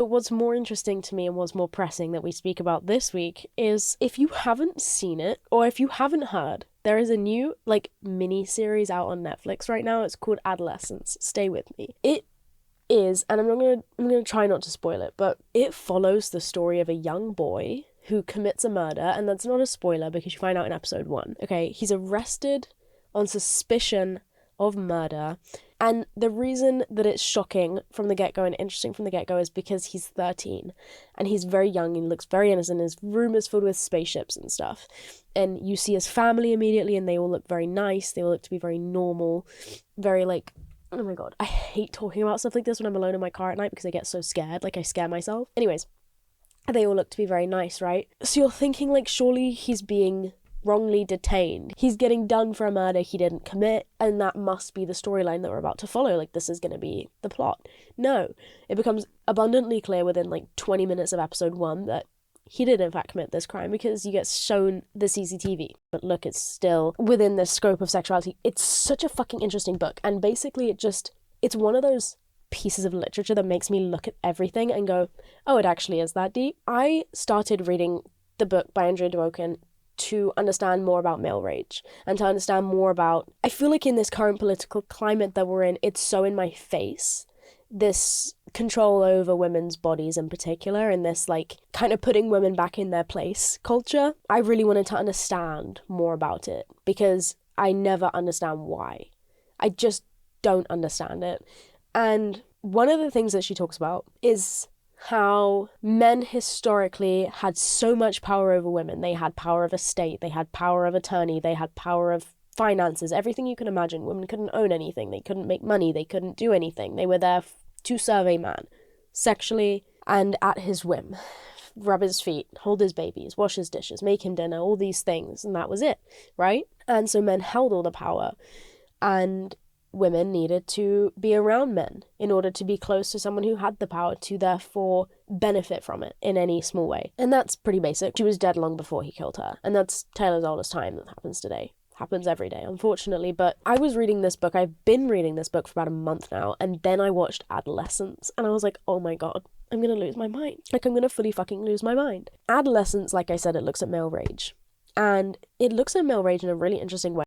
But what's more interesting to me and what's more pressing that we speak about this week is if you haven't seen it or if you haven't heard, there is a new mini series out on Netflix right now. It's called Adolescence. Stay with me. It is, and I'm gonna try not to spoil it, but it follows the story of a young boy who commits a murder, and that's not a spoiler because you find out in episode 1. Okay, he's arrested on suspicion of murder. And the reason that it's shocking from the get-go and interesting from the get-go is because he's 13 and he's very young and looks very innocent. His room is filled with spaceships and stuff. And you see his family immediately and they all look very nice. They all look to be very normal, very oh my God, I hate talking about stuff like this when I'm alone in my car at night because I get so scared, I scare myself. Anyways, they all look to be very nice, right? So you're thinking surely he's being wrongly detained. He's getting done for a murder he didn't commit, and that must be the storyline that we're about to follow. This is going to be the plot. No, it becomes abundantly clear within 20 minutes of episode 1 that he did in fact commit this crime because you get shown the CCTV. But look, it's still within the scope of sexuality. It's such a fucking interesting book, and basically it's one of those pieces of literature that makes me look at everything and go, oh, it actually is that deep. I started reading the book by Andrea Dworkin to understand more about male rage and to understand more about, I feel in this current political climate that we're in, it's so in my face, this control over women's bodies in particular, and this kind of putting women back in their place culture. I really wanted to understand more about it because I never understand why. I just don't understand it. And one of the things that she talks about is how men historically had so much power over women. They had power of estate, they had power of attorney, they had power of finances, everything you can imagine. Women couldn't own anything, they couldn't make money, they couldn't do anything. They were there to serve a man, sexually and at his whim. Rub his feet, hold his babies, wash his dishes, make him dinner, all these things, and that was it, right? And so men held all the power, and women needed to be around men in order to be close to someone who had the power to therefore benefit from it in any small way. And that's pretty basic. She was dead long before he killed her. And that's Taylor's oldest time that happens today. Happens every day, unfortunately. But I was reading this book. I've been reading this book for about a month now. And then I watched Adolescence. And I was like, oh my God, I'm going to lose my mind. I'm going to fully fucking lose my mind. Adolescence, like I said, it looks at male rage. And it looks at male rage in a really interesting way.